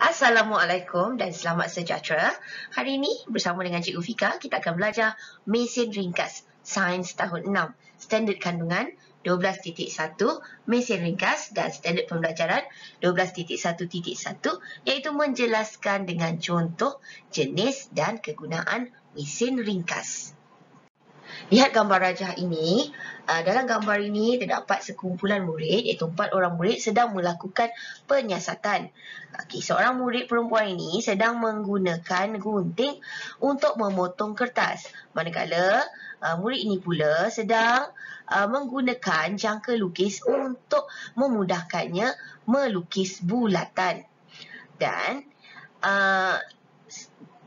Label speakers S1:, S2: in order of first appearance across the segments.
S1: Assalamualaikum dan selamat sejahtera. Hari ini bersama dengan Cikgu Fika, kita akan belajar mesin ringkas Sains tahun 6, standard kandungan 12.1, mesin ringkas dan standard pembelajaran 12.1.1, iaitu menjelaskan dengan contoh, jenis dan kegunaan mesin ringkas. Lihat gambar rajah ini. Dalam gambar ini terdapat sekumpulan murid, iaitu 4 orang murid sedang melakukan penyiasatan. Seorang murid perempuan ini sedang menggunakan gunting untuk memotong kertas. Manakala murid ini pula sedang menggunakan jangka lukis untuk memudahkannya melukis bulatan. Dan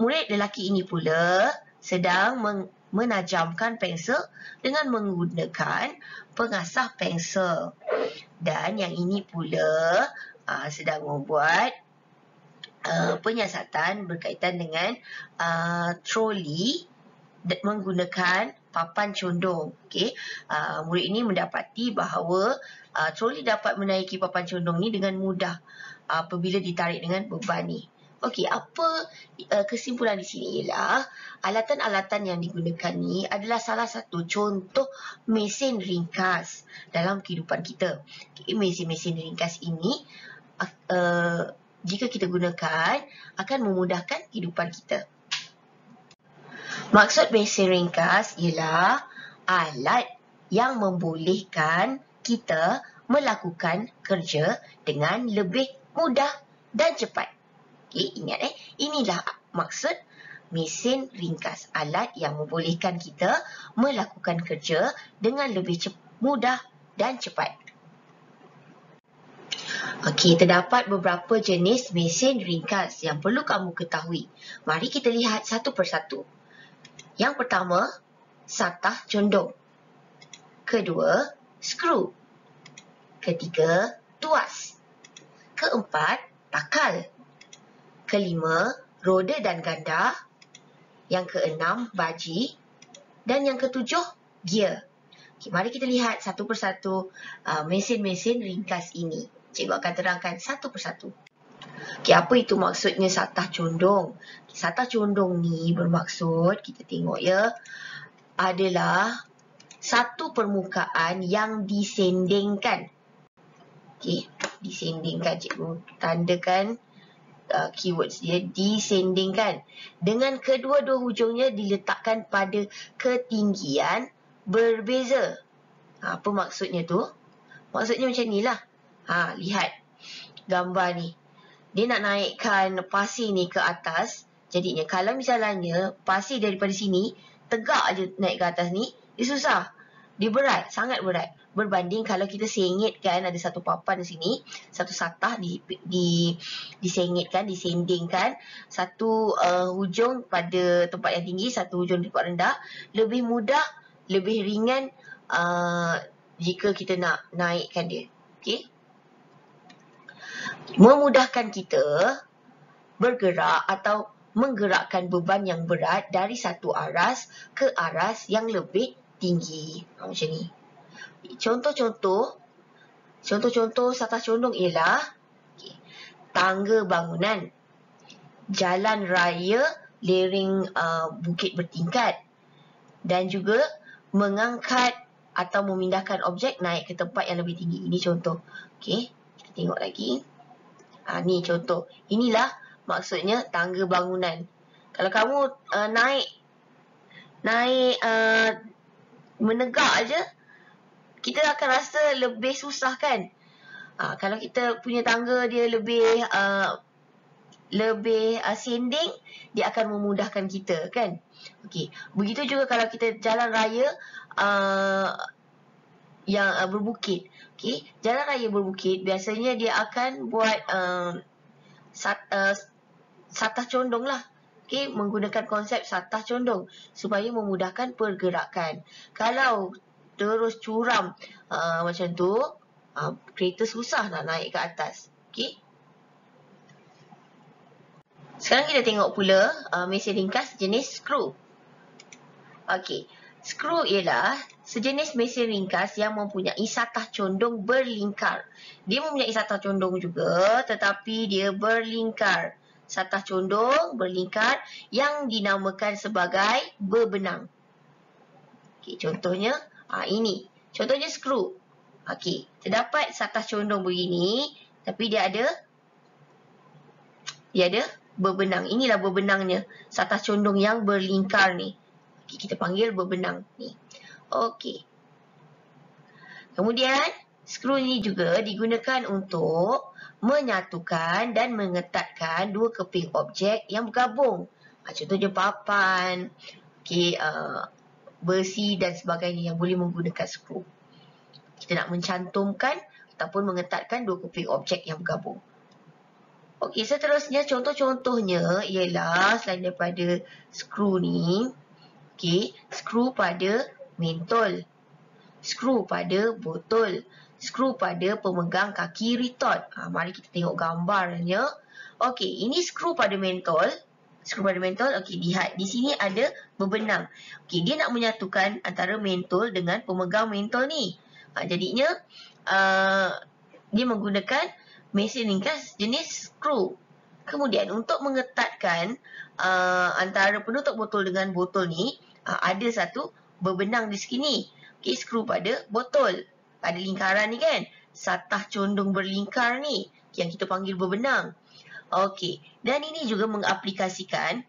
S1: murid lelaki ini pula sedang menajamkan pensel dengan menggunakan pengasah pensel. Dan yang ini pula sedang membuat penyiasatan berkaitan dengan troli menggunakan papan condong. Murid ini mendapati bahawa troli dapat menaiki papan condong ni dengan mudah apabila ditarik dengan beban ni. Apa kesimpulan di sini ialah alatan-alatan yang digunakan ni adalah salah satu contoh mesin ringkas dalam kehidupan kita. Mesin-mesin ringkas ini jika kita gunakan akan memudahkan kehidupan kita. Maksud mesin ringkas ialah alat yang membolehkan kita melakukan kerja dengan lebih mudah dan cepat. Ingat inilah maksud mesin ringkas, alat yang membolehkan kita melakukan kerja dengan lebih mudah dan cepat. Terdapat beberapa jenis mesin ringkas yang perlu kamu ketahui. Mari kita lihat satu persatu. Yang pertama, satah condong. Kedua, skru. Ketiga, tuas. Keempat, takal. Kelima, roda dan ganda. Yang keenam, baji. Dan yang ketujuh, gear. Mari kita lihat satu persatu mesin-mesin ringkas ini. Cikgu akan terangkan satu persatu. Apa itu maksudnya satah condong? Satah condong ni bermaksud, kita tengok ya, adalah satu permukaan yang disendingkan. Disendingkan, cikgu tandakan keywords dia, disendingkan. Dengan kedua-dua hujungnya diletakkan pada ketinggian berbeza. Apa maksudnya tu? Maksudnya macam ni lah. Lihat gambar ni. Dia nak naikkan pasir ni ke atas. Jadinya kalau misalnya pasir daripada sini tegak je naik ke atas ni, dia susah. Dia berat, sangat berat. Berbanding kalau kita sengitkan, ada satu papan di sini, satu satah disengitkan, disendingkan, satu hujung pada tempat yang tinggi, satu hujung di tempat rendah, lebih mudah, lebih ringan jika kita nak naikkan dia. Memudahkan kita bergerak atau menggerakkan beban yang berat dari satu aras ke aras yang lebih tinggi. Macam ni. Contoh-contoh satah condong ialah tangga bangunan, jalan raya lereng bukit bertingkat, dan juga mengangkat atau memindahkan objek naik ke tempat yang lebih tinggi. Ini contoh. Kita tengok lagi. Ni contoh. Inilah maksudnya tangga bangunan. Kalau kamu naik menegak aja, kita akan rasa lebih susah kan? Kalau kita punya tangga dia lebih sending, dia akan memudahkan kita kan? Begitu juga kalau kita jalan raya yang berbukit. Jalan raya berbukit biasanya dia akan buat satah condong lah. Menggunakan konsep satah condong supaya memudahkan pergerakan. Kalau terus curam macam tu, kereta susah nak naik ke atas. Sekarang kita tengok pula mesin ringkas jenis skru. Skru ialah sejenis mesin ringkas yang mempunyai satah condong berlingkar. Dia mempunyai satah condong juga, tetapi dia berlingkar. Satah condong berlingkar yang dinamakan sebagai berbenang. Okey, contohnya ini. Contohnya skru. Okey, terdapat satah condong begini, tapi dia ada berbenang. Inilah berbenangnya. Satah condong yang berlingkar ni. Okay, kita panggil berbenang ni. Okey. Kemudian, skru ini juga digunakan untuk menyatukan dan mengetatkan dua keping objek yang bergabung. Contohnya papan, okay, besi dan sebagainya yang boleh menggunakan skru. Kita nak mencantumkan ataupun mengetatkan dua keping objek yang bergabung. Okey, seterusnya contoh-contohnya ialah selain daripada skru ni, okey, skru pada mentol, skru pada botol, skru pada pemegang kaki ritot. Mari kita tengok gambarnya. Okey, ini skru pada mentol. Skru pada mentol, okey, lihat di sini ada berbenang. Okey, dia nak menyatukan antara mentol dengan pemegang mentol ni. Jadinya dia menggunakan mesin ringkas jenis skru. Kemudian untuk mengetatkan antara penutup botol dengan botol ni, ada satu berbenang di sini. Okey, skru pada botol. Ada lingkaran ni kan? Satah condong berlingkar ni yang kita panggil berbenang. Okey, dan ini juga mengaplikasikan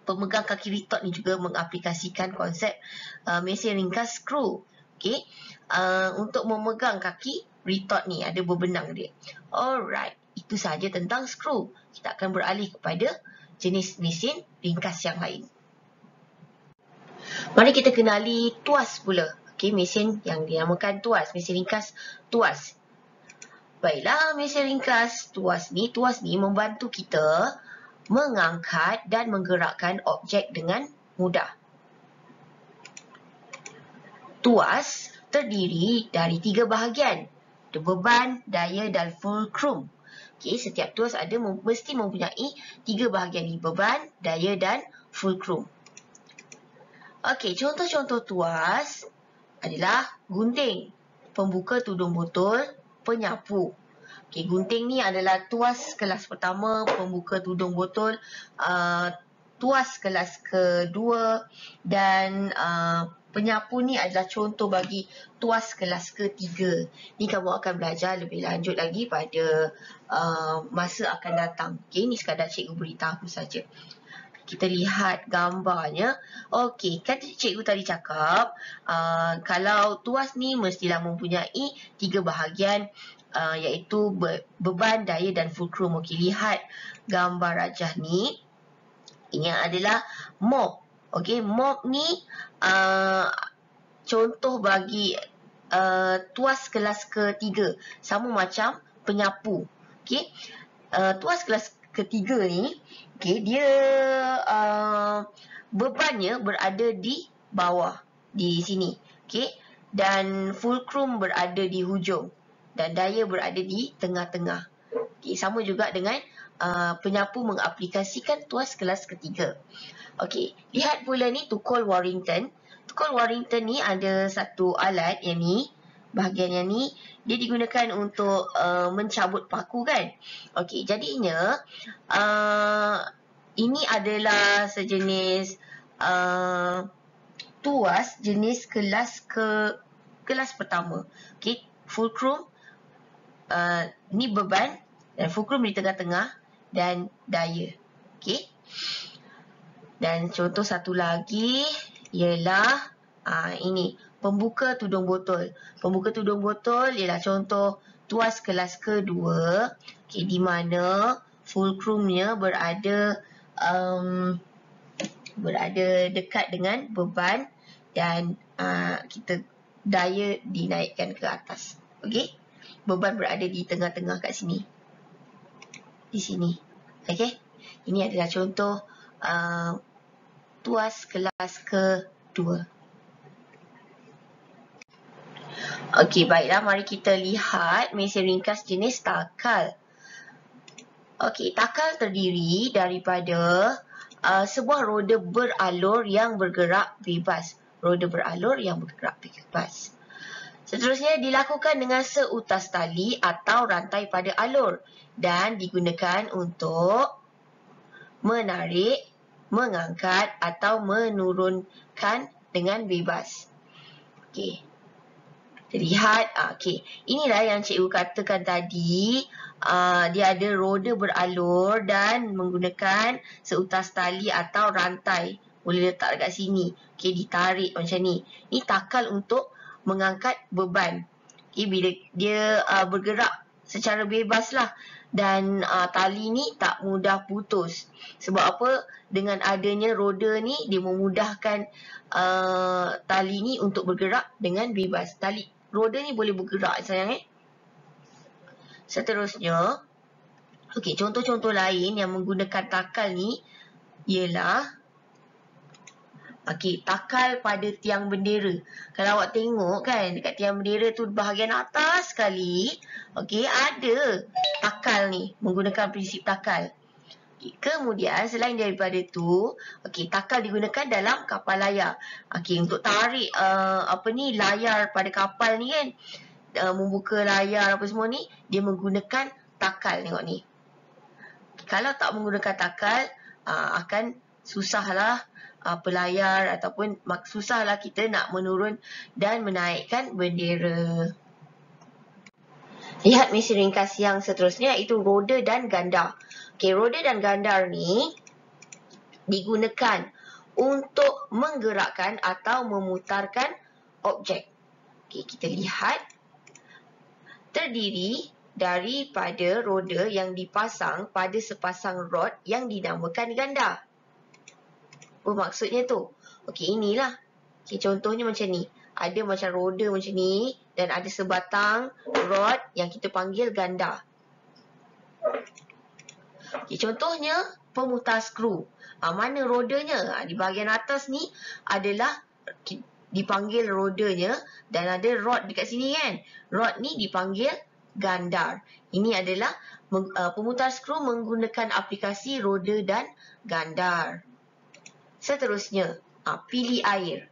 S1: pemegang kaki ritot ni juga mengaplikasikan konsep mesin ringkas skru. Okey, untuk memegang kaki ritot ni ada berbenang dia. Alright, itu sahaja tentang skru. Kita akan beralih kepada jenis mesin ringkas yang lain. Mari kita kenali tuas pula. Okey, mesin yang dinamakan tuas, mesin ringkas tuas. Baiklah, mesin ringkas tuas ni membantu kita mengangkat dan menggerakkan objek dengan mudah. Tuas terdiri dari 3 bahagian. Ada beban, daya dan fulcrum. Okey, setiap tuas mesti mempunyai 3 bahagian ni, beban, daya dan fulcrum. Okey, contoh-contoh tuas adalah gunting, pembuka tudung botol, penyapu. Okey, gunting ni adalah tuas kelas pertama, pembuka tudung botol, tuas kelas kedua dan penyapu ni adalah contoh bagi tuas kelas ketiga. Ni kamu akan belajar lebih lanjut lagi pada masa akan datang. Okey, ni sekadar cikgu beritahu saja. Kita lihat gambarnya. Okey, kan cikgu tadi cakap kalau tuas ni mestilah mempunyai 3 bahagian, iaitu beban, daya dan fulcrum. Okey, lihat gambar rajah ni. Ini adalah mop. Okey, mop ni contoh bagi tuas kelas ketiga. Sama macam penyapu. Okey, tuas kelas ketiga ni, okey, dia bebannya berada di bawah, di sini. Okey, dan fulcrum berada di hujung dan daya berada di tengah-tengah. Okey, sama juga dengan penyapu mengaplikasikan tuas kelas ketiga. Okey, lihat pula ni tukul Warrington. Tukul Warrington ni ada satu alat yang ni, bahagian yang ni, dia digunakan untuk mencabut paku kan. Okey, jadinya ini adalah sejenis tuas jenis kelas pertama. Okey, fulcrum ni beban dan fulcrum di tengah-tengah dan daya. Okey. Dan contoh satu lagi ialah ini pembuka tudung botol. Pembuka tudung botol ialah contoh tuas kelas kedua, okay, di mana fulcrumnya berada dekat dengan beban dan kita daya dinaikkan ke atas. Okey, beban berada di tengah-tengah kat sini. Di sini. Okey. Ini adalah contoh tuas kelas kedua. Okey, baiklah, mari kita lihat mesin ringkas jenis takal. Okey, takal terdiri daripada sebuah roda beralur yang bergerak bebas. roda beralur yang bergerak bebas. Seterusnya dilakukan dengan seutas tali atau rantai pada alur dan digunakan untuk menarik, mengangkat atau menurunkan dengan bebas. Okey. Terlihat, okey. Inilah yang cikgu katakan tadi. Dia ada roda beralur dan menggunakan seutas tali atau rantai. Boleh letak dekat sini. Okey, ditarik macam ni. Ini takal untuk mengangkat beban. Okay, bila dia bergerak secara bebas lah. Dan tali ni tak mudah putus. Sebab apa? Dengan adanya roda ni, dia memudahkan tali ni untuk bergerak dengan bebas. Roda ni boleh bergerak sayang Seterusnya, okey, contoh-contoh lain yang menggunakan takal ni ialah takal pada tiang bendera. Kalau awak tengok kan, dekat tiang bendera tu bahagian atas sekali, ada takal ni, menggunakan prinsip takal. Kemudian, selain daripada tu, takal digunakan dalam kapal layar. Untuk tarik layar pada kapal ni kan, membuka layar apa semua ni, dia menggunakan takal. Tengok ni. Kalau tak menggunakan takal, akan susahlah pelayar ataupun susahlah kita nak menurun dan menaikkan bendera. Lihat mesin ringkas yang seterusnya, iaitu roda dan gandar. Roda dan gandar ni digunakan untuk menggerakkan atau memutarkan objek. Kita lihat. Terdiri daripada roda yang dipasang pada sepasang rod yang dinamakan gandar. Apa maksudnya tu? Inilah. Contohnya macam ni. Ada macam roda macam ni dan ada sebatang rod yang kita panggil gandar. Contohnya pemutar skru. Mana rodanya? Di bahagian atas ni adalah dipanggil rodanya dan ada rod dekat sini kan. Rod ni dipanggil gandar. Ini adalah pemutar skru menggunakan aplikasi roda dan gandar. Seterusnya, pilih air.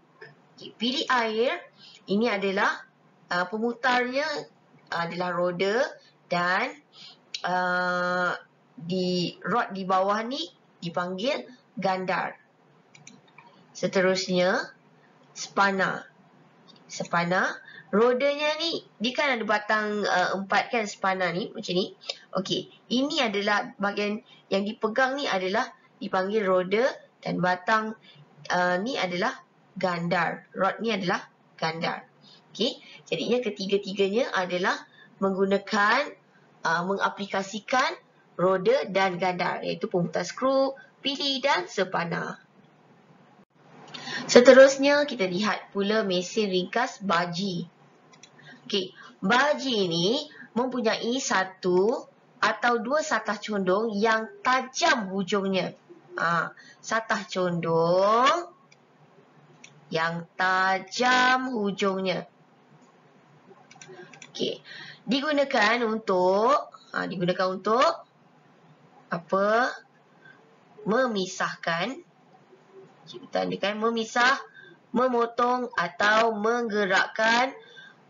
S1: Pilih air, ini adalah pemutarnya adalah roda dan rod di bawah ni dipanggil gandar. Seterusnya, spana. Spana, rodanya ni, dia kan ada batang 4 kan spana ni, macam ni. Ini adalah bahagian yang dipegang ni adalah dipanggil roda dan batang ni adalah gandar. Rod ni adalah gandar. Jadinya ketiga-tiganya adalah menggunakan, mengaplikasikan roda dan gandar, iaitu pemutar skru, pilih dan spana. Seterusnya, kita lihat pula mesin ringkas baji. Baji ni mempunyai satu atau dua satah condong yang tajam hujungnya. Satah condong yang tajam hujungnya. Digunakan untuk memisahkan. Kita tandakan memisah, memotong atau menggerakkan,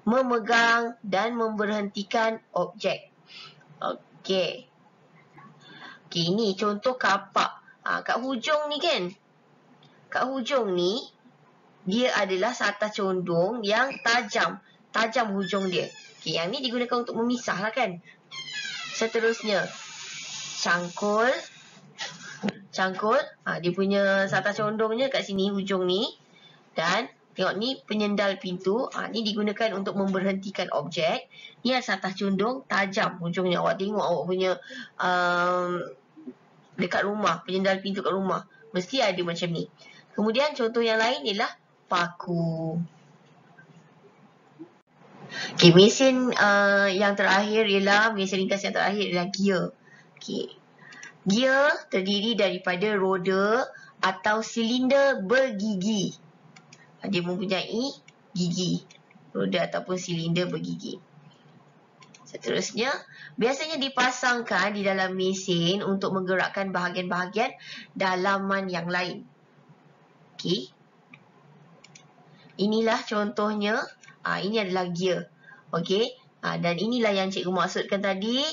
S1: memegang dan memberhentikan objek. Ini contoh kapak. Kat hujung ni kan. Kat hujung ni, dia adalah satah condong yang tajam. Tajam hujung dia. Yang ni digunakan untuk memisah lah kan. Seterusnya, cangkul. Cangkul, dia punya satah condongnya kat sini hujung ni. Dan tengok ni penyendal pintu. Ni digunakan untuk memberhentikan objek. Ni adalah satah condong tajam hujungnya. Awak tengok awak punya dekat rumah, penyendal pintu kat rumah. Mesti ada macam ni. Kemudian contoh yang lain ialah paku. Mesin yang terakhir ialah, mesin ringkas yang terakhir ialah gear. Gear terdiri daripada roda atau silinder bergigi. Dia mempunyai gigi. Roda ataupun silinder bergigi. Seterusnya, biasanya dipasangkan di dalam mesin untuk menggerakkan bahagian-bahagian dalaman yang lain. inilah contohnya. Ini adalah gear. Okey. Dan inilah yang cikgu maksudkan tadi,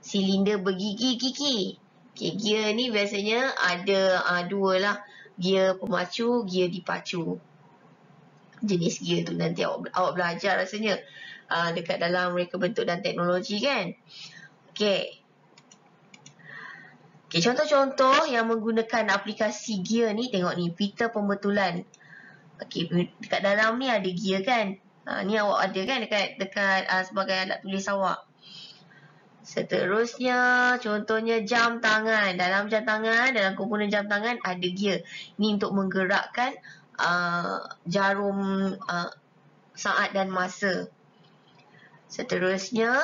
S1: silinder bergigi-gigi. Okay, gear ni biasanya ada dua lah. Gear pemacu, gear dipacu. Jenis gear tu nanti awak belajar rasanya dekat dalam reka bentuk dan teknologi kan. Okey. Okay, contoh-contoh yang menggunakan aplikasi gear ni, tengok ni, pita pembetulan. Okey, dekat dalam ni ada gear kan. Ni awak ada kan dekat sebagai alat tulis awak. Seterusnya, contohnya jam tangan. Dalam jam tangan, dalam komponen jam tangan ada gear. Ni untuk menggerakkan jarum saat dan masa. Seterusnya,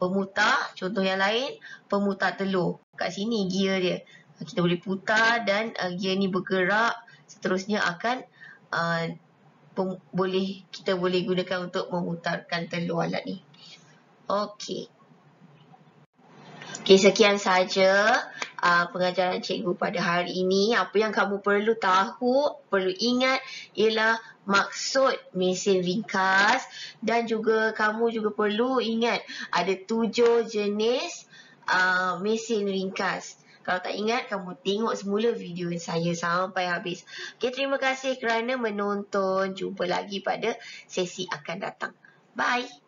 S1: pemutar. Contoh yang lain, pemutar telur. Kat sini gear dia. Kita boleh putar dan gear ni bergerak. Seterusnya akan kita boleh gunakan untuk memutarkan telur alat ni. Okey. Okey, sekian saja pengajaran cikgu pada hari ini. Apa yang kamu perlu tahu, perlu ingat ialah maksud mesin ringkas, dan juga kamu juga perlu ingat ada 7 jenis mesin ringkas. Kalau tak ingat, kamu tengok semula video saya sampai habis. Okey, terima kasih kerana menonton. Jumpa lagi pada sesi akan datang. Bye.